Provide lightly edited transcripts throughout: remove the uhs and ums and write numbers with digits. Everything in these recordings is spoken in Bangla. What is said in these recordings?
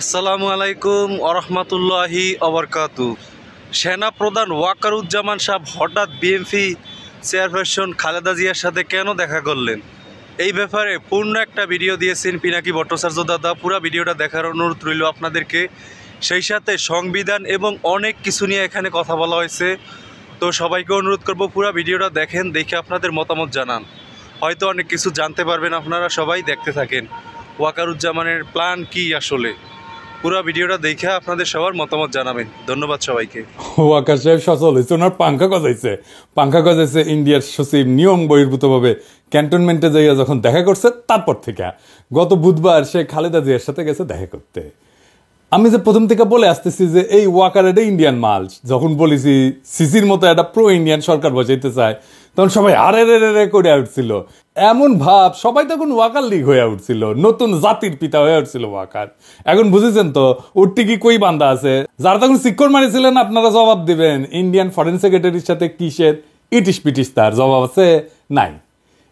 আসসালামু আলাইকুম ওরহমাতুল্লাহি অবরকাতু। সেনা প্রধান ওয়াকারুজ্জামান সাহেব হঠাৎ বিএনপি চেয়ারপারসন খালেদা জিয়ার সাথে কেন দেখা করলেন, এই ব্যাপারে পূর্ণ একটা ভিডিও দিয়েছেন পিনাকি ভট্টাচার্য দাদা। পুরো ভিডিওটা দেখার অনুরোধ রইল আপনাদেরকে। সেই সাথে সংবিধান এবং অনেক কিছু নিয়ে এখানে কথা বলা হয়েছে। তো সবাইকে অনুরোধ করব পুরো ভিডিওটা দেখেন, দেখে আপনাদের মতামত জানান। হয়তো অনেক কিছু জানতে পারবেন আপনারা, সবাই দেখতে থাকেন। ওয়াকারুজ্জামানের প্ল্যান কি আসলে, পুরো ভিডিওটা দেখে আপনাদের সবার মতামত জানাবেন। ধন্যবাদ সবাইকে। ওয়াকার সাহেব সচল হয়েছে, ওনার পাঙ্খা গজাইছে ইন্ডিয়ার সচিব নিয়ম বহির্ভূতভাবে ক্যান্টনমেন্টে যাইয়া যখন দেখা করছে, তারপর থেকে গত বুধবার সে খালেদা জিয়ার সাথে গেছে দেখা করতে। আমি যে প্রথম থেকে বলে আসতেছি যে এই ওয়াকার এটা ইন্ডিয়ান মাল, যখন বলেছি সিসির মতো একটা প্রো ইন্ডিয়ান সরকার বসাইতে চায়, তখন সবাই আরে রে রে করে উঠছিল। এমন ভাব সবাই তখন ওয়াকার লীগ হয়ে উঠছিল, নতুন জাতির পিতা হয়ে উঠছিল ওয়াকার। এখন বুঝেছেন তো উঠতে কি কই বান্ধা আছে। যারা তখন শিক্ষর মারিছিলেন আপনারা জবাব দিবেন, ইন্ডিয়ান ফরেন সেক্রেটারির সাথে কিসের ইটিস পিটিস, তার জবাব আছে নাই।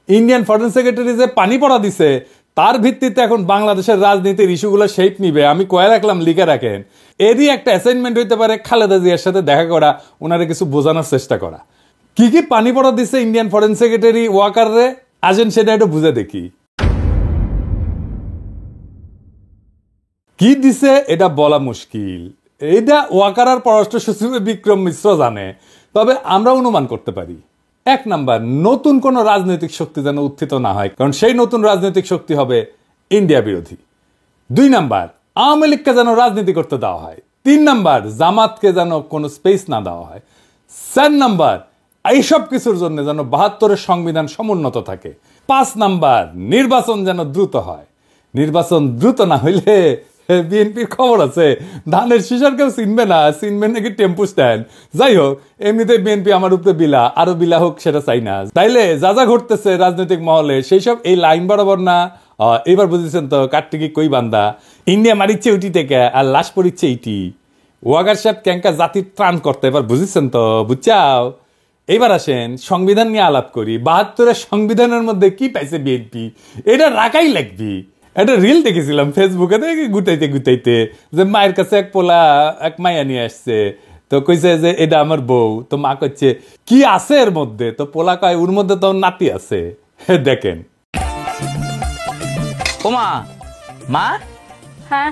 ইন্ডিয়ান ফরেন সেক্রেটারি যে পানি পড়া দিছে, তার ভিত্তিতে এখন বাংলাদেশের রাজনীতির ইস্যুগুলো শেপ নিবে, আমি কয়ে রাখলাম, লিখে রাখেন। এরই একটা অ্যাসাইনমেন্ট হইতে পারে খালেদা জিয়ার সাথে দেখা করা, ওনারা কিছু বোঝানোর চেষ্টা করা। কি কি পানি পড়া দিছে ইন্ডিয়ান ফরেন সেক্রেটারি ওয়াকার রে, আসেন সেটা একটু বুঝে দেখি। কি দিছে এটা বলা মুশকিল, এটা ওয়াকার আর পররাষ্ট্র সচিব বিক্রম মিশ্র জানে, তবে আমরা অনুমান করতে পারি। এক নাম্বার, নতুন কোন রাজনৈতিক শক্তি যেন উত্থিত না হয়, কারণ সেই নতুন রাজনৈতিক শক্তি হবে ইন্ডিয়া বিরোধী। দুই নাম্বার, আওয়ামী লীগকে যেন রাজনীতি করতে দেওয়া হয়। তিন নাম্বার, জামাতকে যেন কোনো স্পেস না দেওয়া হয়। চার নাম্বার, এইসব কিছুর জন্য যেন ৭২-এর সংবিধান সমুন্নত থাকে। ৫ নাম্বার, নির্বাচন যেন দ্রুত হয়। নির্বাচন দ্রুত না হইলে বিএনপির খবর আছে, ধানের শিশার কেউ চিনবে না, চিনবে নাকি টেম্পু স্ট্যান্ড। যাই হোক, এমনিতে বিএনপি আমার উপরে বিলা, আরো বিলা হোক, সেটা চাই না। তাইলে যা যা ঘটতেছে রাজনৈতিক মহলে, সেই সব এই লাইন বরাবর না। এবার বুঝেছেন তো কাটটিকি কই বান্দা, ইন্ডিয়া মারিচ্ছে উটি থেকে আর লাশ পড়িচ্ছে ইটি। ওয়াকার সাহেব ক্যাঙ্কা জাতির ত্রাণ করতে, এবার বুঝেছেন তো, বুঝছাও। এইবার আসেন সংবিধান নিয়ে আলাপ করি। ৭২-এর সংবিধানের মধ্যে কি পাইছে বিএনপি, এটা রাখাই লাগবি। একটা রিল দেখেছিলাম ফেসবুকে, দেখি গুটাইতে গুটাইতে, যে মায়ের কাছে এক পোলা এক মাইয়া নিয়ে আসছে, তো কইছে যে এটা আমার বউ। তো মা কইছে কি আছে এর মধ্যে, তো পোলা কয় ওর মধ্যে তো নাতি আছে। দেখেন। ও মা, মা, হ্যাঁ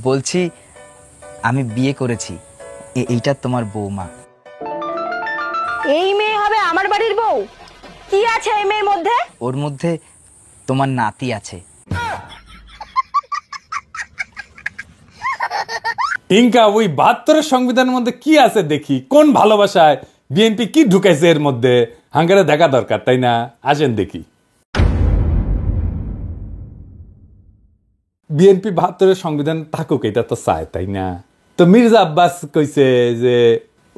বলছি আমি বিয়ে করেছি, এইটা তোমার বৌমা। এই মেয়ে হবে আমার বাড়ির বউ? কি আছে এই মেয়ের মধ্যে? ওর মধ্যে তোমার নাতি আছে। ইনকা ওই ৭২-এর সংবিধানের মধ্যে কি আছে দেখি, কোন ভালোবাসায় বিএনপি কি ঢুকাইছে এর মধ্যে, হাঙ্গারে দেখা দরকার, তাই না? আসেন দেখি। বিএনপি ৭২-এর সংবিধান থাকুক, এটা তো চায়, তাই না? তো মির্জা আব্বাস কইছে যে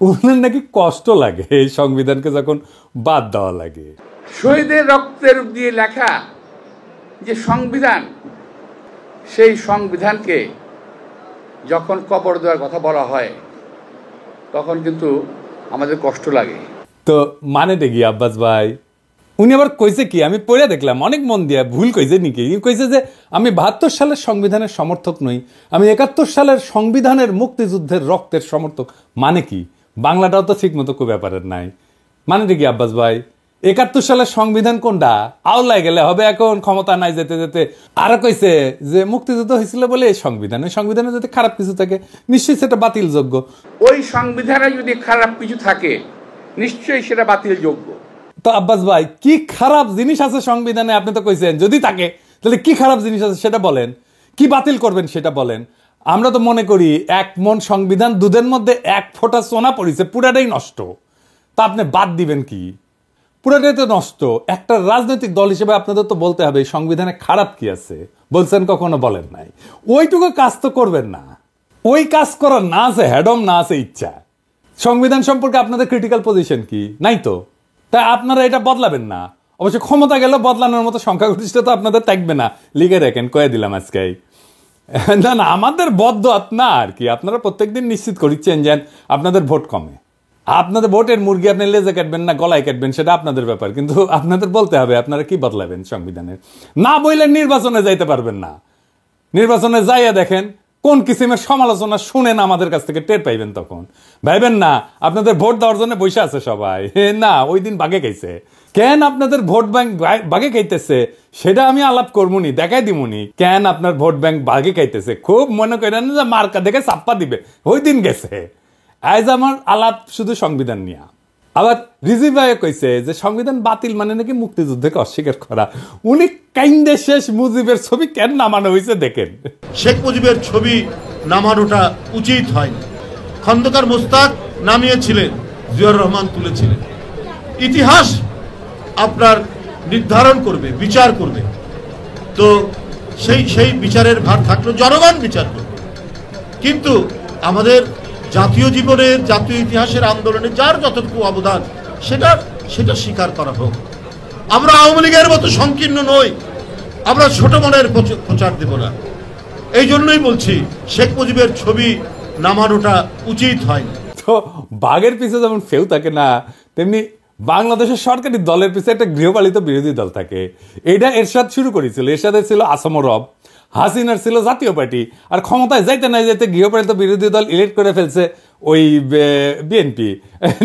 ওনার নাকি কষ্ট লাগে এই সংবিধানকে যখন বাদ দেওয়া লাগে। শহীদের রক্তের দিয়ে লেখা যে সংবিধান, সেই সংবিধানকে যখন কবর দেওয়ার কথা বলা হয়, তখন কিন্তু আমাদের কষ্ট লাগে। তো মানে দেখি আব্বাস ভাই, উনি আবার কইছে কি, আমি পড়ে দেখলাম অনেক মন দিয়া, ভুল কইছে নাকি? কইছে যে আমি ৭২ সালের সংবিধানের সমর্থক নই, আমি ৭১ সালের সংবিধানের মুক্তিযুদ্ধের রক্তের সমর্থক। মানে কি, বাংলাটাও তো ঠিক মতো কো ব্যাপারের নাই। মানে দেখি আব্বাস ভাই, ৭১ সালের সংবিধান কোনটা? আওলায় গেলে হবে, এখন ক্ষমতা নাই যেতে যেতে। আরো কইছে যে মুক্তিযুদ্ধ হয়েছিল বলে এই সংবিধান, ওই সংবিধানে যদি খারাপ কিছু থাকে নিশ্চয়ই সেটা বাতিল যোগ্য। ওই সংবিধানে যদি খারাপ কিছু থাকে নিশ্চয়ই সেটা বাতিল যোগ্য। তো আব্বাস ভাই, কি খারাপ জিনিস আছে সংবিধানে? আপনি তো কইছেন যদি থাকে, তাহলে কি খারাপ জিনিস আছে সেটা বলেন, কি বাতিল করবেন সেটা বলেন। আমরা তো মনে করি এক মন সংবিধান, দুধের মধ্যে এক ফোঁটা সোনা পড়েছে, পুরাটাই নষ্ট। তা আপনি বাদ দিবেন কি? পুরাটাই তো নষ্ট। একটা রাজনৈতিক দল হিসেবে আপনাদের তো বলতে হবে সংবিধানে খারাপ কি আছে। বলছেন কখনো? বলেন নাই। ওইটুকু কাজ তো করবেন না। ওই কাজ করার না আছে হ্যাডম, না আছে ইচ্ছা। সংবিধান সম্পর্কে আপনাদের ক্রিটিক্যাল পজিশন কি? নাই তো। তাই আপনারা এটা বদলাবেন না। অবশ্য ক্ষমতা গেলে বদলানোর মতো সংখ্যাগরিষ্ঠতা আপনাদের থাকবে না, লিখে রাখেন, কয়ে দিলাম আজকে। না না, আমাদের বদ্ধ না আর কি। আপনারা প্রত্যেকদিন নিশ্চিত করিচ্ছেন যে আপনাদের ভোট কমে। আপনাদের ভোটের মুরগি আপনি লেজে কাটবেন না গলায় কাটবেন সেটা আপনাদের ব্যাপার, কিন্তু আপনাদের বলতে হবে আপনারা কি বদলাবেন সংবিধানের। না বললে নির্বাচনে যাইতে পারবেন না। নির্বাচনে যাইয়া দেখেন কোন কিসিমের সমালোচনা শুনেন আমাদের কাছ থেকে টের পাইবেন তখন। ভাইবেন না আপনাদের ভোট দেওয়ার জন্য বসে আছে সবাই, না ওই দিন বাগে খাইছে। কেন আপনাদের ভোট ব্যাংক বাগে খাইতেছে সেটা আমি আলাপ করবনি, দেখাই দিমুনি কেন আপনার ভোট ব্যাংক বাগে খাইতেছে। খুব মনে করেন যে মার্কা দেখে চাপ্পা দিবে, ওই দিন গেছে। আজ আমার আলাপ শুধু সংবিধান নিয়ে। আবার রিজি ভাই কইছে যে সংবিধান বাতিল মানে নাকি মুক্তিযুদ্ধকে অস্বীকার করা। উনি কাইন্দে শেষ মুজিবের ছবি কেন নামানো হয়েছে দেখেন। শেখ মুজিবের ছবি নামানোটা উচিত হয়নি। খন্দকার মোস্তাক নামিয়েছিলেন, জিয়াউর রহমান তুলেছিলেন। ইতিহাস আপনার নির্ধারণ করবে, বিচার করবে। তো সেই বিচারের ভার থাকলো, জনগণ বিচার করবে। কিন্তু আমাদের জাতীয় জীবনের, জাতীয় ইতিহাসের আন্দোলনে যার যতটুকু অবদান সেটা স্বীকার করা হোক। আমরা আওয়ামী লীগের মতো সংকীর্ণ নই, আমরা ছোট মনের প্রচার দেব না। এই জন্যই বলছি শেখ মুজিবের ছবি নামানোটা উচিত হয়নি। তো বাঘের পিছে যেমন ফেউ থাকে না, তেমনি বাংলাদেশের সরকারি দলের পিছে একটা গৃহপালিত বিরোধী দল থাকে। এটা এরশাদ শুরু করেছিল। এরশাদের ছিল আসাম রব, হাসিনার ছিল জাতীয় পার্টি, আর ক্ষমতায় যাইতে না যাইতে গৃহপালিত বিরোধী দল ইলেক্ট করে ফেলছে ওই বিএনপি,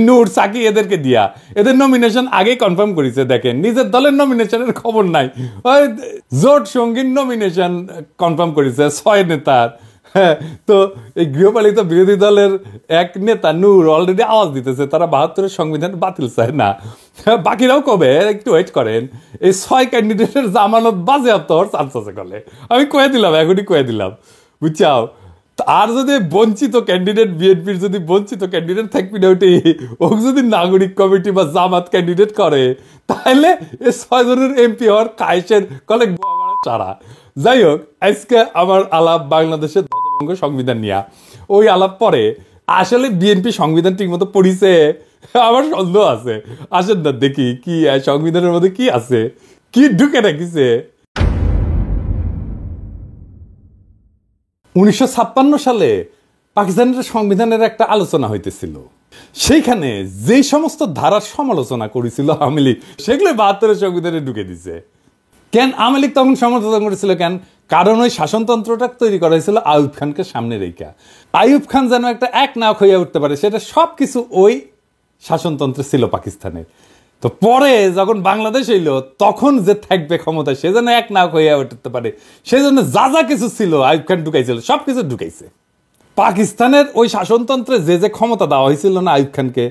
নূর সাকি এদেরকে দিয়া। এদের নমিনেশন আগেই কনফার্ম করেছে। দেখেন নিজের দলের নমিনেশনের খবর নাই, ওই জোট সঙ্গীর নমিনেশন কনফার্ম করেছে 6 নেতার। হ্যাঁ, তো এই গৃহপালিত বিরোধী দলের এক নেতা নূর অলরেডি আওয়াজ দিতেছে তারা 72-এর সংবিধান বাতিল চায় না। বাকিরাও কবে একটু ওয়েট করেন, এই 6 ক্যান্ডিডেটের জামানত বাজেয়াপ্ত হওয়ার চান্স আছে কলে। আমি কয়ে দিলাম, এখনই কয়ে দিলাম, বুঝছাও। আর যদি বঞ্চিত ক্যান্ডিডেট, বিএনপির যদি বঞ্চিত ক্যান্ডিডেট থাকবি না ওটি, ও যদি নাগরিক কমিটি বা জামাত ক্যান্ডিডেট করে, তাহলে এই 6 জনের এমপি হওয়ার কায়েসের কলে চারা। যাই হোক, আজকে আমার আলাপ বাংলাদেশের ধ্বজভঙ্গ সংবিধান নিয়ে। ওই আলাপ পরে আসলে বিএনপি সংবিধান ঠিক মতো পড়িছে আমার সন্দেহ আছে। আসেন না দেখি কি সংবিধানের মধ্যে কি আছে, কি ঢুকে রাখিছে। 1956 সালে পাকিস্তানের সংবিধানের একটা আলোচনা হইতেছিল। সেইখানে যে সমস্ত ধারার সমালোচনা করেছিল আওয়ামী লীগ, সেগুলো 72-এর সংবিধানে ঢুকে দিছে। কেন আওয়ামী লীগ তখন সমর্থন করেছিল? কেন? কারণ ওই শাসনতন্ত্রটা তৈরি করা হয়েছিল আইয়ুব খানকে সামনে রেখা। আইয়ুব খান যেন একটা এক নাক হইয়া উঠতে পারে, সেটা সবকিছু ওই শাসনতন্ত্রে ছিল পাকিস্তানের। তো পরে যখন বাংলাদেশ এলো, তখন যে থাকবে ক্ষমতা, সে যেন এক নাক হইয়া উঠতে পারে, সেজন্য যা যা কিছু ছিল আইয়ুব খান ঢুকাইছিল, সবকিছু ঢুকাইছে। পাকিস্তানের ওই শাসনতন্ত্রে যে যে ক্ষমতা দেওয়া হয়েছিল না আইয়ুব খানকে,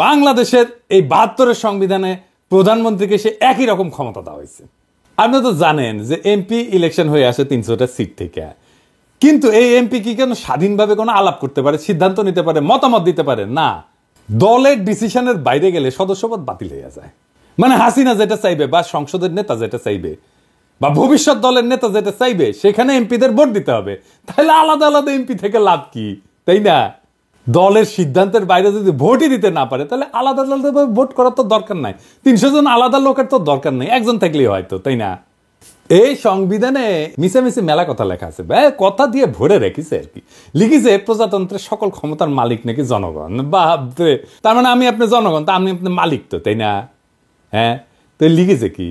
বাংলাদেশের এই 72-এর সংবিধানে প্রধানমন্ত্রীকে সে একই রকম ক্ষমতা দেওয়া হয়েছে। আপনি তো জানেন যে এমপি ইলেকশন হয়ে আসে 300টা সিট থেকে, কিন্তু এই এমপি কি কেন স্বাধীনভাবে কোনো আলাপ করতে পারে, সিদ্ধান্ত নিতে পারে, মতামত দিতে পারে না? দলের ডিসিশনের বাইরে গেলে সদস্যপদ বাতিল হয়ে যায়। মানে হাসিনা যেটা চাইবে, বা সংসদের নেতা যেটা চাইবে, বা ভবিষ্যৎ দলের নেতা যেটা চাইবে, সেখানে এমপিদের ভোট দিতে হবে। তাহলে আলাদা আলাদা এমপি থেকে লাভ কি, তাই না? দলের সিদ্ধান্তের বাইরে যদি ভোটই দিতে না পারে, তাহলে আলাদা আলাদা ভোট করার তো দরকার নাই। 300 জন আলাদা লোকের তো দরকার নেই, একজন থাকলেই হয়তো, তাই না? এই সংবিধানে মিশামিশি মেলা কথা লেখা আছে, কথা দিয়ে ভরে রেখেছে আর কি। লিখেছে প্রজাতন্ত্রের সকল ক্ষমতার মালিক নাকি জনগণ। বাপরে, তার মানে আমি আপনি জনগণ, তা আমি আপনি মালিক তো, তাই না? হ্যাঁ, তো লিখেছে কি?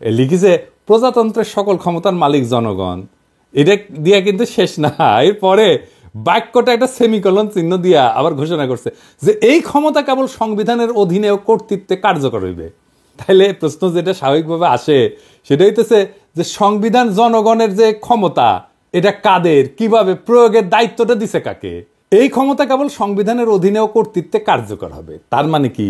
লিখেছে প্রজাতন্ত্রের সকল ক্ষমতার মালিক জনগণ। এটা দিয়া কিন্তু শেষ না, এরপরে বাক্যটা একটা সেমিকলন চিহ্ন দিয়া আবার ঘোষণা করছে যে এই ক্ষমতা কেবল সংবিধানের অধীনে ও কর্তৃত্বে কার্যকর হইবে। তাহলে প্রশ্ন যেটা স্বাভাবিকভাবে আসে সেটা হইতেছে যে সংবিধান জনগণের যে ক্ষমতা, এটা কাদের, কিভাবে প্রয়োগের দায়িত্বটা দিছে কাকে? এই ক্ষমতা কেবল সংবিধানের অধীনে ও কর্তৃত্বে কার্যকর হবে। তার মানে কি?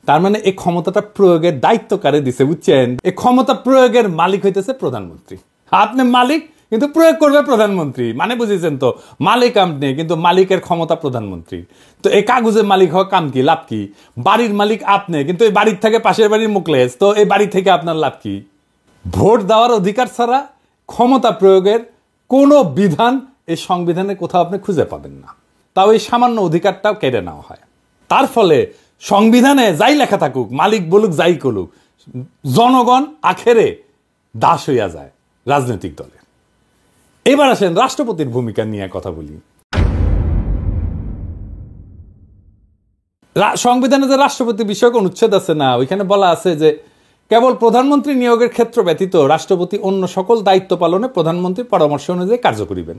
তার মানে এই ক্ষমতাটা প্রয়োগের দায়িত্ব কারে দিছে, বুঝছেন? এই ক্ষমতা প্রয়োগের মালিক হইতেছে প্রধানমন্ত্রী। আপনি মালিক, কিন্তু প্রয়োগ করবে প্রধানমন্ত্রী। মানে বুঝেছেন তো, মালিক আপনি, কিন্তু মালিকের ক্ষমতা প্রধানমন্ত্রী। তো এই কাগজের মালিক হওয়া কাম কি, লাভ কি? বাড়ির মালিক আপনি, কিন্তু এই বাড়ির থেকে পাশের বাড়ির মুখলেস, তো এই বাড়ি থেকে আপনার লাভ কি? ভোট দেওয়ার অধিকার ছাড়া ক্ষমতা প্রয়োগের কোনো বিধান এই সংবিধানে কোথাও আপনি খুঁজে পাবেন না। তাও এই সামান্য অধিকারটাও কেড়ে নেওয়া হয়। তার ফলে সংবিধানে যাই লেখা থাকুক, মালিক বলুক যাই করুক, জনগণ আখেরে দাস হইয়া যায় রাজনৈতিক দলে। এবার আসেন রাষ্ট্রপতির ভূমিকা নিয়ে কথা বলি। সংবিধানে যে রাষ্ট্রপতি বিষয়ক অনুচ্ছেদ আছে না, ওইখানে বলা আছে যে কেবল প্রধানমন্ত্রী নিয়োগের ক্ষেত্র ব্যতীত রাষ্ট্রপতি অন্য সকল দায়িত্ব পালনে প্রধানমন্ত্রীর পরামর্শ অনুযায়ী কার্য করিবেন।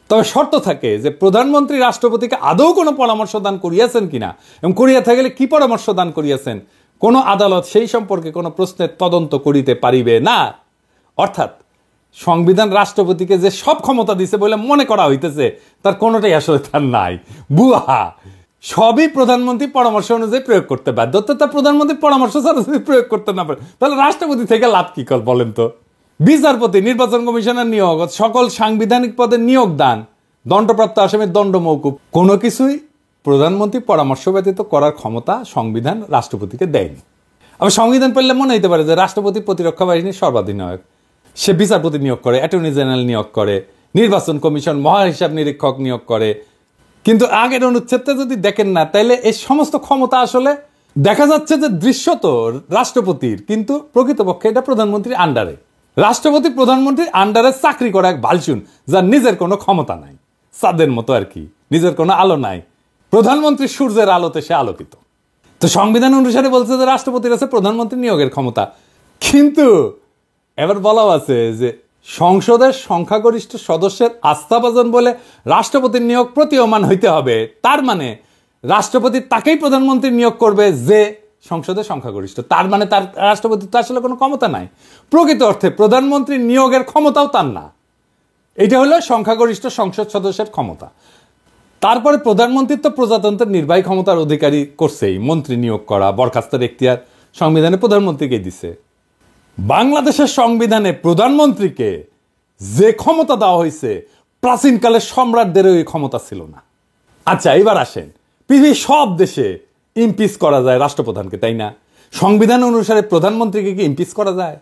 তবে শর্ত থাকে যে প্রধানমন্ত্রী রাষ্ট্রপতিকে আদৌ কোনো পরামর্শ দান করিয়াছেন কিনা এবং করিয়া থাকলে কি পরামর্শ দান করিয়াছেন কোনো আদালত সেই সম্পর্কে কোনো প্রশ্নের তদন্ত করিতে পারিবে না। অর্থাৎ সংবিধান রাষ্ট্রপতিকে যে সব ক্ষমতা দিছে বলে মনে করা হইতেছে তার কোনোটাই আসলে তার নাই, বুয়া। সবই প্রধানমন্ত্রী পরামর্শ অনুযায়ী প্রয়োগ করতে বাধ্য। তা প্রধানমন্ত্রী পরামর্শ ছাড়া যদি প্রয়োগ করতে না পারে তাহলে রাষ্ট্রপতি থেকে লাভ কি কর বলেন তো? বিচারপতি, নির্বাচন কমিশনের নিয়োগ, সকল সাংবিধানিক পদে নিয়োগ দান, দণ্ডপ্রাপ্ত আসামির দণ্ড মওকুফ, কোনো কিছুই প্রধানমন্ত্রী পরামর্শ ব্যতীত করার ক্ষমতা সংবিধান রাষ্ট্রপতিকে দেয়নি। আবার সংবিধান পড়লে মনে হইতে পারে যে রাষ্ট্রপতি প্রতিরক্ষা বাহিনীর সর্বাধিনায়ক, সে বিচারপতি নিয়োগ করে, অ্যাটর্নি জেনারেল নিয়োগ করে, নির্বাচন কমিশন মহা হিসাব নিরীক্ষক নিয়োগ করে। কিন্তু আগের অনুচ্ছেদটা যদি দেখেন না তাইলে এই সমস্ত ক্ষমতা আসলে দেখা যাচ্ছে যে দৃশ্যত রাষ্ট্রপতির, কিন্তু প্রকৃতপক্ষে এটা প্রধানমন্ত্রীর আন্ডারে। রাষ্ট্রপতি প্রধানমন্ত্রীর আন্ডারে চাকরি করা এক ভালচুন, যার নিজের কোনো ক্ষমতা নাই, চাঁদের মতো আর কি, নিজের কোনো আলো নাই। প্রধানমন্ত্রী সূর্যের আলোতে সে আলোকিত। তো সংবিধান অনুসারে বলছে যে রাষ্ট্রপতির আছে প্রধানমন্ত্রী নিয়োগের ক্ষমতা, কিন্তু এবার বলাও আছে যে সংসদের সংখ্যাগরিষ্ঠ সদস্যের আস্থাভাজন বলে রাষ্ট্রপতির নিয়োগ প্রতীয়মান হইতে হবে। তার মানে রাষ্ট্রপতি তাকেই প্রধানমন্ত্রী নিয়োগ করবে যে সংসদের সংখ্যাগরিষ্ঠ। তার মানে তার রাষ্ট্রপতির তো আসলে কোনো ক্ষমতা নাই। প্রকৃত অর্থে প্রধানমন্ত্রী নিয়োগের ক্ষমতাও তার না, এটা হলো সংখ্যাগরিষ্ঠ সংসদ সদস্যের ক্ষমতা। তারপরে প্রধানমন্ত্রী তো প্রজাতন্ত্রের নির্বাহী ক্ষমতার অধিকারী করছেই, মন্ত্রী নিয়োগ করা, বরখাস্তের এখতিয়ার সংবিধানে প্রধানমন্ত্রীকে দিছে। বাংলাদেশের সংবিধানে প্রধানমন্ত্রীকে যে ক্ষমতা দেওয়া হয়েছে প্রাচীনকালের সম্রাটদেরও এই ক্ষমতা ছিল না। আচ্ছা, এবার আসেন, পৃথিবীর সব দেশে ইমপিচ করা যায় রাষ্ট্রপ্রধানকে, তাই না? সংবিধান অনুসারে প্রধানমন্ত্রীকে কি ইমপিচ করা যায়?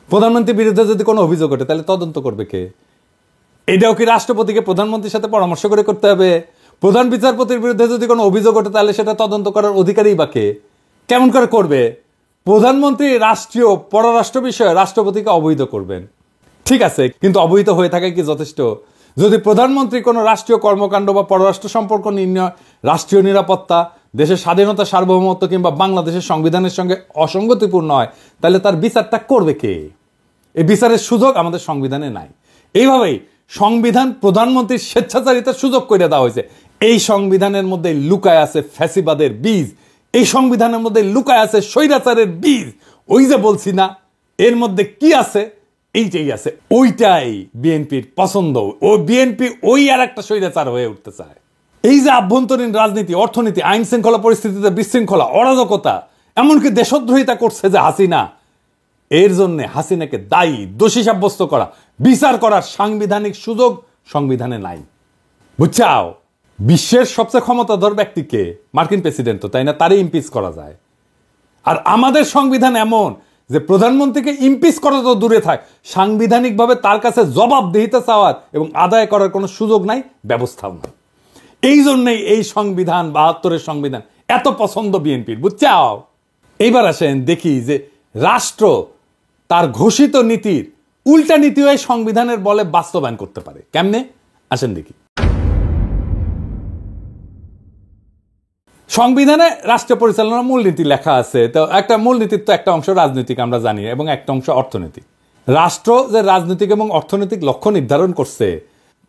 প্রধানমন্ত্রীর বিরুদ্ধে যদি কোনো অভিযোগ ওঠে তাহলে তদন্ত করবে কে? এটাও কি রাষ্ট্রপতিকে প্রধানমন্ত্রীর সাথে পরামর্শ করে করতে হবে? প্রধান বিচারপতির বিরুদ্ধে যদি কোনো অভিযোগ ওঠে তাহলে সেটা তদন্ত করার অধিকারী বা কে? কেমন করে করবে? প্রধানমন্ত্রী রাষ্ট্রীয় পররাষ্ট্র বিষয়ে রাষ্ট্রপতিকে অবহিত করবেন, ঠিক আছে, কিন্তু অবহিত হয়ে থাকা কি যথেষ্ট? যদি প্রধানমন্ত্রী কোনো রাষ্ট্রীয় কর্মকাণ্ড বা পররাষ্ট্র সম্পর্ক নির্ণয়, রাষ্ট্রীয় নিরাপত্তা, দেশের স্বাধীনতা, সার্বভৌমত্ব কিংবা বাংলাদেশের সংবিধানের সঙ্গে অসঙ্গতিপূর্ণ হয় তাহলে তার বিচারটা করবে কে? এই বিচারের সুযোগ আমাদের সংবিধানে নাই। এইভাবেই সংবিধান প্রধানমন্ত্রীর স্বেচ্ছাচারিতার সুযোগ করে দেওয়া হয়েছে। এই সংবিধানের মধ্যে লুকায় আছে ফ্যাসিবাদের বীজ, এই সংবিধানের মধ্যে লুকায় আছে স্বৈরাচারের বীজ। ওই যে বলছি না, এর মধ্যে কি আছে? এইটাই আছে, ওইটাই বিএনপির পছন্দ। ও বিএনপি ওই আর একটা স্বৈরাচার হয়ে উঠতে চায়। এই যে আভ্যন্তরীণ রাজনীতি, অর্থনীতি, আইন শৃঙ্খলা পরিস্থিতিতে বিশৃঙ্খলা, অরাজকতা, এমনকি দেশদ্রোহিতা করছে যে হাসিনা, এর জন্য হাসিনাকে দায়ী, দোষী সাব্যস্ত করা, বিচার করার সাংবিধানিক সুযোগ সংবিধানে নাই। বুঝছাও? বিশ্বের সবচেয়ে ক্ষমতাধর ব্যক্তিকে, মার্কিন প্রেসিডেন্ট তো, তাই না, তারই ইমপিচ করা যায়। আর আমাদের সংবিধান এমন যে প্রধানমন্ত্রীকে ইমপিচ করা তো দূরে থাক, সাংবিধানিকভাবে তার কাছে জবাবদিহিতা চাওয়ার এবং আদায় করার কোনো সুযোগ নাই, ব্যবস্থাও নাই। এই জন্যই এই সংবিধান, ৭২-এর সংবিধান এত পছন্দ বিএনপির। বুঝছাও? এইবার আসেন দেখি যে রাষ্ট্র তার ঘোষিত নীতির উল্টা নীতিও এই সংবিধানের বলে বাস্তবায়ন করতে পারে। কেমনে? আসেন দেখি। সংবিধানে রাষ্ট্র পরিচালনার মূলনীতি লেখা আছে। তো একটা মূলনীতির তো একটা অংশ রাজনৈতিক, আমরা জানি, এবং একটা অংশ অর্থনৈতিক। রাষ্ট্র যে রাজনৈতিক এবং অর্থনৈতিক লক্ষ্য নির্ধারণ করছে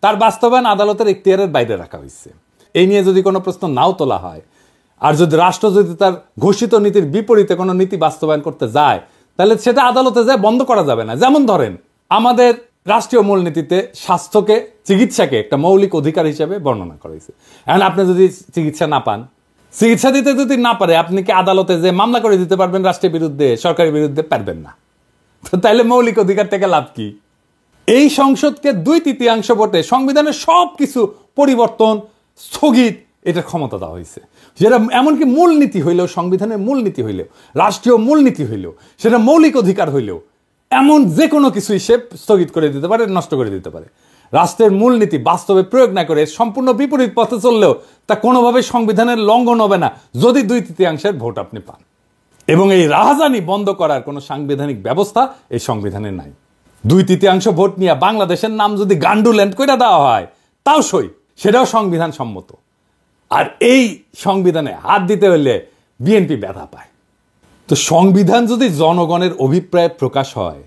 তার বাস্তবায়ন আদালতের এখতিয়ারের বাইরে রাখা হয়েছে। এই নিয়ে যদি কোনো প্রশ্ন নাও তোলা হয়, আর যদি রাষ্ট্র যদি তার ঘোষিত নীতির বিপরীতে কোনো নীতি বাস্তবায়ন করতে যায় তাহলে সেটা আদালতে যায় বন্ধ করা যাবে না। যেমন ধরেন, আমাদের রাষ্ট্রীয় মূলনীতিতে স্বাস্থ্যকে, চিকিৎসাকে একটা মৌলিক অধিকার হিসেবে বর্ণনা করা হয়েছে। এখন আপনি যদি চিকিৎসা না পান, চিকিৎসা দিতে যদি না পারে, আপনি কি আদালতে যে মামলা করে দিতে পারবেন রাষ্ট্রের বিরুদ্ধে, সরকারের বিরুদ্ধে? পারবেন না। তো তাইলে মৌলিক অধিকার থেকে লাভ কি? এই সংসদকে 2/3 ভোটে সংবিধানের সব কিছু পরিবর্তন, স্থগিত, এটার ক্ষমতা দেওয়া হয়েছে। যেটা এমনকি মূলনীতি হইলেও, সংবিধানের মূলনীতি হইলেও, রাষ্ট্রীয় মূলনীতি হইলেও, সেটা মৌলিক অধিকার হইলেও, এমন যে কোনো কিছুই সে স্থগিত করে দিতে পারে, নষ্ট করে দিতে পারে। রাষ্ট্রের মূলনীতি বাস্তবে প্রয়োগ না করে সম্পূর্ণ বিপরীত পথে চললেও তা কোনোভাবে সংবিধানের লঙ্ঘন হবে না যদি 2/3 ভোট আপনি পান। এবং এই রাহাজানি বন্ধ করার কোনো সাংবিধানিক ব্যবস্থা এই সংবিধানে নাই। 2/3 ভোট নিয়ে বাংলাদেশের নাম যদি গান্ডুল্যান্ড করে দেওয়া হয় তাও সই, সেটাও সংবিধান সম্মত। আর এই সংবিধানে হাত দিতে হলে বিএনপি ব্যথা পায়। তো সংবিধান যদি জনগণের অভিপ্রায় প্রকাশ হয়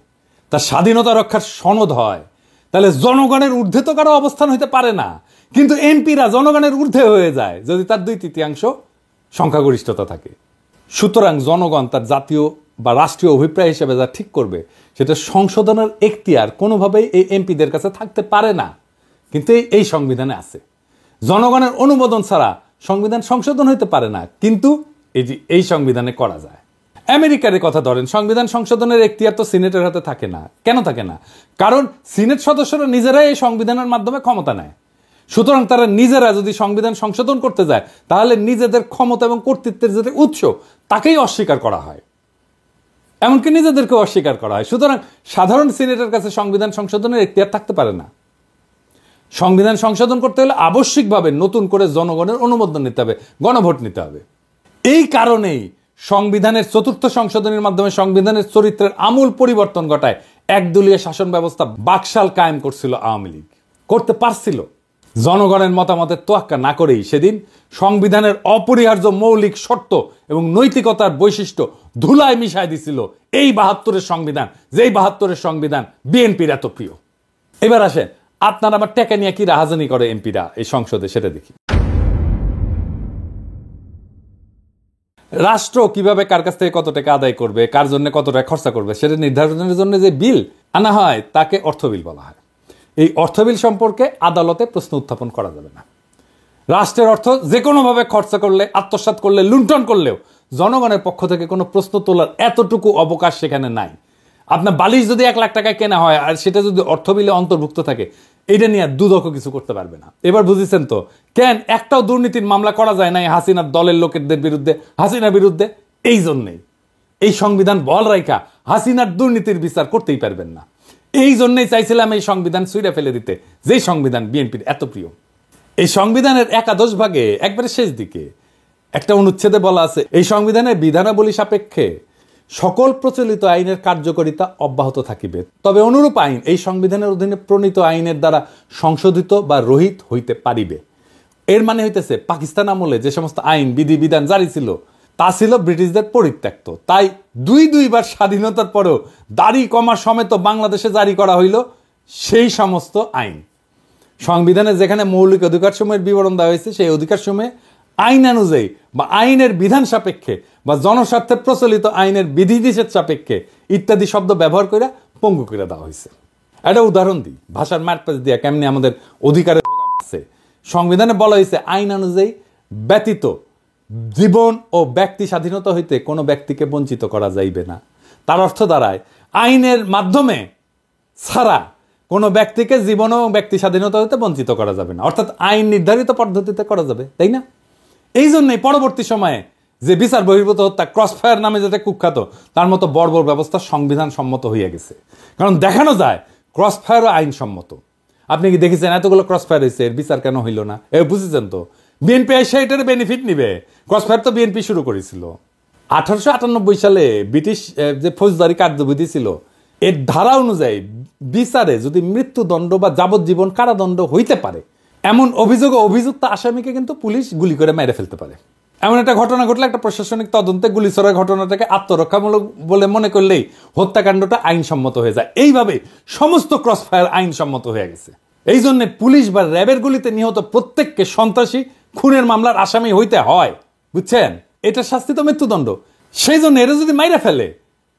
তার স্বাধীনতা রক্ষার সনদ হয়, তাহলে জনগণের ঊর্ধ্বে তো কারো অবস্থান হইতে পারে না। কিন্তু এমপিরা জনগণের ঊর্ধ্বে হয়ে যায় যদি তার 2/3 সংখ্যাগরিষ্ঠতা থাকে। সুতরাং জনগণ তার জাতীয় বা রাষ্ট্রীয় অভিপ্রায় হিসেবে যা ঠিক করবে সেটা সংশোধনের এখতিয়ার কোনোভাবেই এই এমপিদের কাছে থাকতে পারে না, কিন্তু এই সংবিধানে আছে। জনগণের অনুমোদন ছাড়া সংবিধান সংশোধন হইতে পারে না, কিন্তু এই সংবিধানে করা যায়। আমেরিকার কথা ধরেন, সংবিধান সংশোধনের এখতিয়ার তো সিনেটের হাতে থাকে না। কেন থাকে না? কারণ সিনেট সদস্যরা নিজেরাই এই সংবিধানের মাধ্যমে ক্ষমতা নেয়। সুতরাং তারা নিজেরা যদি সংবিধান সংশোধন করতে যায় তাহলে নিজেদের ক্ষমতা এবং কর্তৃত্বের যে উৎস তাকেই অস্বীকার করা হয়, এমনকি নিজেদেরকে অস্বীকার করা হয়। সুতরাং সাধারণ সিনেটের কাছে সংবিধান সংশোধনের এখতিয়ার থাকতে পারে না। সংবিধান সংশোধন করতে হলে আবশ্যিকভাবে নতুন করে জনগণের অনুমোদন নিতে হবে, গণভোট নিতে হবে। এই কারণেই সংবিধানের 4র্থ সংশোধনীর মাধ্যমে সংবিধানের চরিত্রের আমূল পরিবর্তন ঘটায় একদলীয় শাসন ব্যবস্থা বাকশাল কায়েম করছিল আওয়ামী লীগ। করতে পারছিল। জনগণের মতামতের তোয়াক্কা না করেই সেদিন সংবিধানের অপরিহার্য মৌলিক শর্ত এবং নৈতিকতার বৈশিষ্ট্য ধুলায় মিশায় দিছিল এই 72-এর সংবিধান, যেই 72-এর সংবিধান বিএনপির এত প্রিয়। এবার আসেন, আপনার আমার টাকা নিয়ে কি রাহাজানি করে এমপিরা এই সংসদে, সেটা দেখি। রাষ্ট্র কিভাবে কার কাছ থেকে কত টাকা আদায় করবে, কার জন্য কত টাকা খরচা করবে সেটা নির্ধারণের জন্য যে বিল আনা হয় তাকে অর্থ বিল বলা হয়। এই অর্থ বিল সম্পর্কে আদালতে প্রশ্ন উত্থাপন করা যাবে না। রাষ্ট্রের অর্থ যে কোনোভাবে খরচা করলে, আত্মসাৎ করলে, লুণ্ঠন করলেও জনগণের পক্ষ থেকে কোনো প্রশ্ন তোলার এতটুকু অবকাশ সেখানে নাই। আপনার বালিশ যদি 1 লাখ টাকায় কেনা হয় আর সেটা যদি অর্থ বিলে অন্তর্ভুক্ত থাকে, এটা নিয়ে দুদকও কিছু করতে পারবে না। এবার বুঝেছেন তো কেন একটাও দুর্নীতির মামলা করা যায় নাই হাসিনার দলের লোকেদের বিরুদ্ধে, হাসিনার বিরুদ্ধে? এই জন্যেই এই সংবিধান বল রাইখা হাসিনার দুর্নীতির বিচার করতেই পারবেন না। এই জন্যই চাইছিলাম এই সংবিধান ছুঁড়ে ফেলে দিতে, যেই সংবিধান বিএনপির এত প্রিয়। এই সংবিধানের 11 ভাগে একবারে শেষ দিকে একটা অনুচ্ছেদে বলা আছে, এই সংবিধানের বিধানাবলী সাপেক্ষে সকল প্রচলিত আইনের কার্যকারিতা অব্যাহত থাকিবে, তবে অনুরূপ আইন এই সংবিধানের অধীনে প্রণীত আইনের দ্বারা সংশোধিত বা রহিত হইতে পারিবে। এর মানে হইতেছে পাকিস্তান আমলে যে সমস্ত আইন বিধি বিধান জারি ছিল তা ছিল ব্রিটিশদের পরিত্যক্ত, তাই দুইবার স্বাধীনতার পরেও দাড়ি কমা সমেত বাংলাদেশে জারি করা হইল সেই সমস্ত আইন। সংবিধানে যেখানে মৌলিক অধিকারসমূহের বিবরণ দেওয়া হয়েছে সেই অধিকারসমূহে আইন অনুযায়ী বা আইনের বিধান সাপেক্ষে বা জনস্বার্থে প্রচলিত আইনের বিধিনিষেধ সাপেক্ষে ইত্যাদি শব্দ ব্যবহার করে পঙ্গু করে দেওয়া হয়েছে। একটা উদাহরণ দিই, ভাষার মারপ্যাচ দিয়া কেমনি আমাদের অধিকারের আছে। সংবিধানে বলা হয়েছে আইন অনুযায়ী ব্যতীত জীবন ও ব্যক্তি স্বাধীনতা হইতে কোনো ব্যক্তিকে বঞ্চিত করা যাইবে না। তার অর্থ দাঁড়ায় আইনের মাধ্যমে ছাড়া কোনো ব্যক্তিকে জীবন ও ব্যক্তি স্বাধীনতা হইতে বঞ্চিত করা যাবে না, অর্থাৎ আইন নির্ধারিত পদ্ধতিতে করা যাবে, তাই না? এই জন্যই পরবর্তী সময়ে যে বিচার বহির্ভূত হত্যা ক্রসফায়ার নামে যেটা কুখ্যাত, তার মতো বর্বর ব্যবস্থা সংবিধান সম্মত হইয়া গেছে। কারণ দেখানো যায় ক্রসফায়ারও আইনসম্মত। আপনি কি দেখেছেন এতগুলো ক্রসফায়ার হয়েছে, এর বিচার কেন হইল না? বুঝেছেন তো বিএনপি এসে এটার বেনিফিট নিবে। ক্রসফায়ার তো বিএনপি শুরু করেছিল 1898 সালে। ব্রিটিশ যে ফৌজদারি কার্যবিধি ছিল এর ধারা অনুযায়ী বিচারে যদি মৃত্যুদণ্ড বা যাবজ্জীবন কারাদণ্ড হইতে পারে এমন অভিযোগে অভিযুক্ত আসামিকে কিন্তু পুলিশ গুলি করে মেরে ফেলতে পারে। এমন একটা ঘটনা ঘটলে একটা প্রশাসনিক তদন্তে গুলি ছড়ার ঘটনাটাকে আত্মরক্ষামূলক বলে মনে করলেই হত্যাকাণ্ডটা আইনসম্মত হয়ে যায়। এইভাবে সমস্ত ক্রসফায়ার আইনসম্মত হয়ে গেছে। এই জন্য পুলিশ বা র্যাবের গুলিতে নিহত প্রত্যেককে সন্ত্রাসী খুনের মামলার আসামি হইতে হয়, বুঝছেন? এটা শাস্তি তো মৃত্যুদণ্ড। সেই জন্য এরা যদি মাইরা ফেলে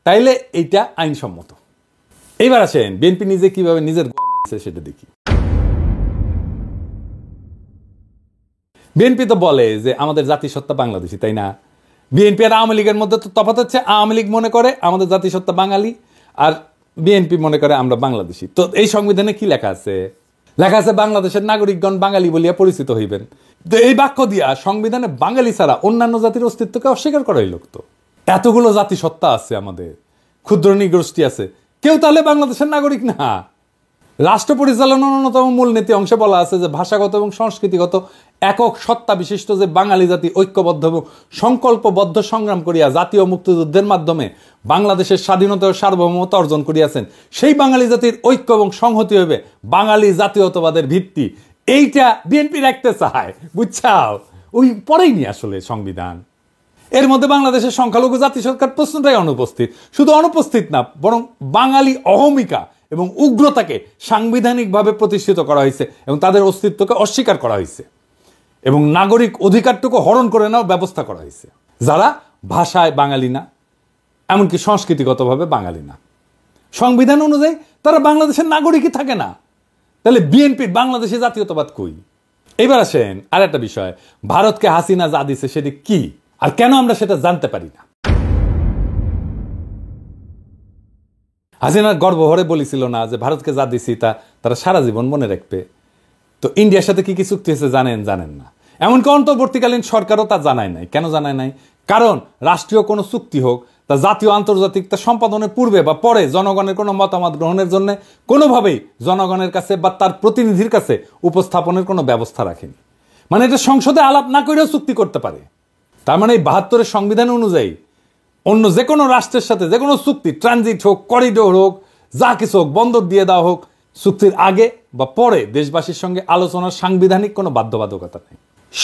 তাইলে এইটা আইনসম্মত। এইবার আসেন বিএনপি নিজে কিভাবে নিজের সেটা দেখি। বিএনপি তো বলে যে আমাদের জাতিসত্তা বাংলাদেশি, তাই না? বিএনপি আর আওয়ামী লীগের মধ্যে তো তফাৎ হচ্ছে, আওয়ামী লীগ মনে করে আমাদের জাতিসত্তা বাঙালি আর বিএনপি মনে করে আমরা বাংলাদেশি। তো এই সংবিধানে কি লেখা আছে? লেখা আছে বাংলাদেশের নাগরিকগণ বাঙালি বলিয়া পরিচিত হইবেন। তো এই বাক্য দিয়া সংবিধানে বাঙালি ছাড়া অন্যান্য জাতির অস্তিত্বকে অস্বীকার করা হইল। তো এতগুলো জাতিসত্তা আছে, আমাদের ক্ষুদ্র নৃগোষ্ঠী আছে, কেউ তাহলে বাংলাদেশের নাগরিক না। রাষ্ট্র পরিচালনার অন্যতম মূলনীতি অংশে বলা আছে যে ভাষাগত এবং সংস্কৃতিগত একক সত্তা বিশিষ্ট যে বাঙালি জাতি ঐক্যবদ্ধ এবং সংকল্পবদ্ধ সংগ্রাম করিয়া জাতীয় মুক্তিযুদ্ধের মাধ্যমে বাংলাদেশের স্বাধীনতা ও সার্বভৌমত্ব অর্জন করিয়াছেন, সেই বাঙালি জাতির ঐক্য এবং সংহতি হবে বাঙালি জাতীয়তাবাদের ভিত্তি। এইটা বিএনপি রাখতে চায়, বুঝছাও? ওই পরেই নি আসলে সংবিধান। এর মধ্যে বাংলাদেশের সংখ্যালঘু জাতি সরকার প্রশ্নটাই অনুপস্থিত। শুধু অনুপস্থিত না, বরং বাঙালি অহমিকা এবং উগ্রতাকে সাংবিধানিকভাবে প্রতিষ্ঠিত করা হয়েছে এবং তাদের অস্তিত্বকে অস্বীকার করা হয়েছে এবং নাগরিক অধিকারটুকু হরণ করে নেওয়ার ব্যবস্থা করা হয়েছে, যারা ভাষায় বাঙালি না, এমনকি সংস্কৃতিগতভাবে বাঙালি না। সংবিধান অনুযায়ী তারা বাংলাদেশের নাগরিকই থাকে না। তাহলে বিএনপির বাংলাদেশে জাতীয়তাবাদ কই? এবার আসেন আর একটা বিষয়, ভারতকে হাসিনা যা দিছে সেটি কি আর কেন আমরা সেটা জানতে পারি না? হাসিনার গর্বভরে বলেছিল না যে ভারতকে যা দিছি তা তারা সারা জীবন মনে রাখবে। তো ইন্ডিয়ার সাথে কি কি চুক্তি হয়েছে জানেন না। এমনকি অন্তর্বর্তীকালীন সরকারও তা জানায় নাই। কেন জানায় নাই? কারণ রাষ্ট্রীয় কোনো চুক্তি হোক, তা জাতীয় আন্তর্জাতিক তা সম্পাদনের পূর্বে বা পরে জনগণের কোনো মতামত গ্রহণের জন্য কোনোভাবেই জনগণের কাছে বা তার প্রতিনিধির কাছে উপস্থাপনের কোনো ব্যবস্থা রাখেনি। মানে এটা সংসদে আলাপ না করেও চুক্তি করতে পারে। তার মানে এই ৭২-এর সংবিধান অনুযায়ী অন্য যে কোনো রাষ্ট্রের সাথে যে কোনো চুক্তি, ট্রানজিট হোক, করিডোর হোক, যা কিছু হোক, বন্দর দিয়ে দেওয়া হোক, চুক্তির আগে বা পরে দেশবাসীর সঙ্গে আলোচনার সাংবিধানিক কোনো বাধ্যবাধকতা নেই।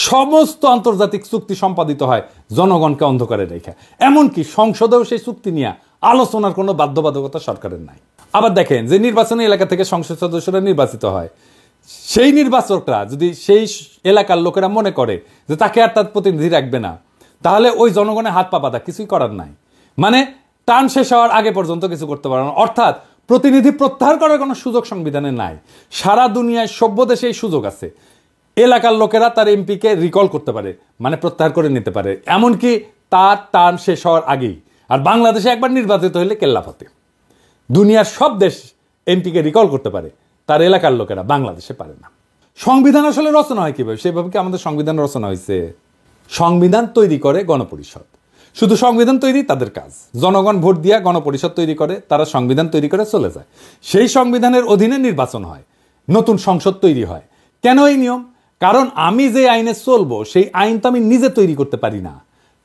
সমস্ত আন্তর্জাতিক চুক্তি সম্পাদিত হয় জনগণকে অন্ধকারে রেখে। এমনকি সংসদেও সেই চুক্তি নিয়ে আলোচনার কোনো বাধ্যবাধকতা সরকারের নাই। আবার দেখেন, যে নির্বাচনী এলাকা থেকে সংসদ সদস্যরা নির্বাচিত হয়, সেই নির্বাচকরা যদি সেই এলাকার লোকেরা মনে করে যে তাকে আর তার প্রতিনিধি রাখবে না, তাহলে ওই জনগণের হাত পা বাঁধা, কিছুই করার নাই। মানে টার্ম শেষ হওয়ার আগে পর্যন্ত কিছু করতে পারে না। অর্থাৎ প্রতিনিধি প্রত্যাহার করার কোনো সুযোগ সংবিধানে নাই। সারা দুনিয়ায় সভ্য দেশে এই সুযোগ আছে। এলাকার লোকেরা তার এমপিকে রিকল করতে পারে, মানে প্রত্যাহার করে নিতে পারে, এমনকি তার টার্ম শেষ হওয়ার আগেই। আর বাংলাদেশে একবার নির্বাচিত হলে কেল্লাফতে। দুনিয়ার সব দেশ এমপিকে রিকল করতে পারে, তার এলাকার লোকেরা, বাংলাদেশে পারে না। সংবিধান আসলে রচনা হয় কিভাবে? সেভাবে কি আমাদের সংবিধান রচনা হয়েছে? সংবিধান তৈরি করে গণপরিষদ। শুধু সংবিধান তৈরি তাদের কাজ। জনগণ ভোট দিয়া গণপরিষদ তৈরি করে, তারা সংবিধান তৈরি করে চলে যায়। সেই সংবিধানের অধীনে নির্বাচন হয়, নতুন সংসদ তৈরি হয়। কেন এই নিয়ম? কারণ আমি যে আইনে চলবো সেই আইন তো আমি নিজে তৈরি করতে পারি না।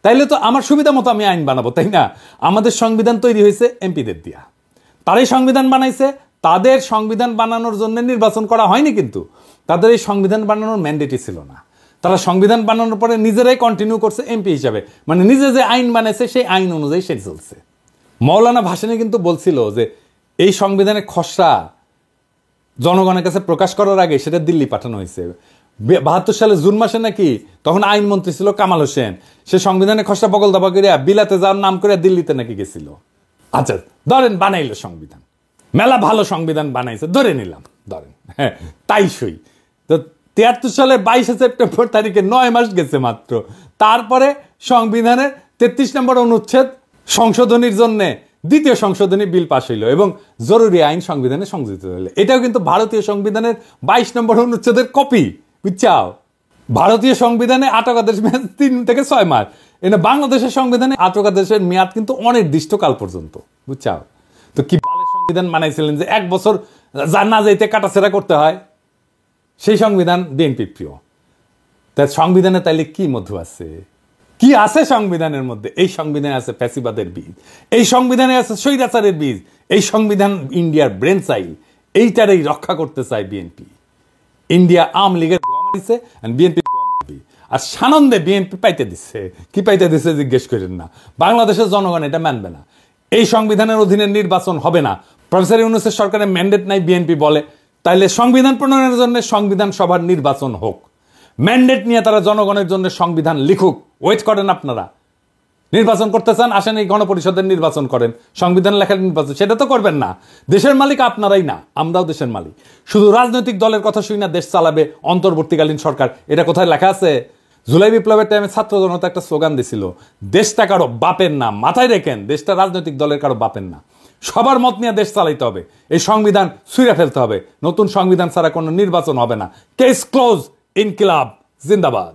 তাইলে তো আমার সুবিধা মতো আমি আইন বানাবো, তাই না? আমাদের সংবিধান তৈরি হয়েছে এমপিদের দিয়া। তারাই সংবিধান বানাইছে। তাদের সংবিধান বানানোর জন্য নির্বাচন করা হয়নি, কিন্তু তাদের এই সংবিধান বানানোর ম্যান্ডেটই ছিল না। তারা সংবিধান বানানোর পরে নিজেরাই কন্টিনিউ করছে এমপি হিসাবে, মানে নিজে যে আইন বানাইছে সেই আইন অনুযায়ী সে চলছে। মৌলানা ভাসানী কিন্তু বলছিল যে এই সংবিধানের খসড়া জনগণের কাছে প্রকাশ করার আগে সেটা দিল্লি পাঠানো হয়েছে। ৭২ সালে জুন মাসে নাকি, তখন আইনমন্ত্রী ছিল কামাল হোসেন, সে সংবিধানের খসড়া বগল দাবা করিয়া বিলাতে যাওয়ার নাম করে দিল্লিতে নাকি গেছিল। আচ্ছা ধরেন বানাইলো সংবিধান, মেলা ভালো সংবিধান বানাইছে, ধরে নিলাম, ধরেন হ্যাঁ তাই সই। তো ৭৩ সালের ২২শে সেপ্টেম্বর তারিখে ৯ মাস গেছে মাত্র। তারপরে সংবিধানের ৩৩ নম্বর অনুচ্ছেদ সংশোধনীর জন্য দ্বিতীয় সংশোধনী বিল পাশ হইল এবং জরুরি আইন সংবিধানে সংযোজিত হইল। এটাও কিন্তু ভারতীয় সংবিধানের ২২ নম্বর অনুচ্ছেদের কপি, বুঝছাও? ভারতীয় সংবিধানে আটকাদেশ মেয়াদ ৩ থেকে ৬ মাস, এনে বাংলাদেশের সংবিধানে আটকাদেশের মেয়াদ কিন্তু অনির্দিষ্টকাল পর্যন্ত, বুঝছাও? তো কি বালের সংবিধান বানাইছিলেন যে ১ বছর যা না যাইতে কাটাছেড়া করতে হয়? সেই সংবিধান বিএনপি প্রিয়। তাই সংবিধানে তাইলে কি মধু আছে? কি আছে সংবিধানের মধ্যে? এই সংবিধানে আছে ফ্যাসিবাদের বীজ, এই সংবিধানে আছে স্বৈরাচারের বীজ, এই সংবিধান ইন্ডিয়ার ব্রেন চাইল, এইটারই রক্ষা করতে চায় বিএনপি। ইন্ডিয়া আওয়ামী লীগের মারিছে আর বিএনপি মারবি, আর সানন্দে বিএনপি পাইতে দিচ্ছে। কি পাইতে দিচ্ছে জিজ্ঞেস করেন না, বাংলাদেশের জনগণ এটা মানবে না। এই সংবিধানের অধীনে নির্বাচন হবে না। প্রফেসর ইউনূসের সরকারের ম্যান্ডেট নাই, বিএনপি বলে তাইলে সংবিধান প্রণয়নের জন্য সংবিধান সভার নির্বাচন হোক। ম্যান্ডেট নিয়ে তারা জনগণের জন্য সংবিধান লিখুক, ওয়েট করেন আপনারা। নির্বাচন করতে চান, আসেন এই গণপরিষদের নির্বাচন করেন, সংবিধান লেখার নির্বাচন। সেটা তো করবেন না। দেশের মালিক আপনারাই না, আমরাও দেশের মালিক। শুধু রাজনৈতিক দলের কথা শুনি না দেশ চালাবে অন্তর্বর্তীকালীন সরকার, এটা কোথায় লেখা আছে? জুলাই বিপ্লবের টাইমে ছাত্র জনতা একটা স্লোগান দিছিল, দেশটা কারো বাপের না, মাথায় রেখেন, দেশটা রাজনৈতিক দলের কারো বাপের না, সবার মত নিয়ে দেশ চালাইতে হবে। এই সংবিধান ছুঁড়ে ফেলতে হবে, নতুন সংবিধান ছাড়া কোনো নির্বাচন হবে না। কেস ক্লোজ, ইনকিলাব জিন্দাবাদ।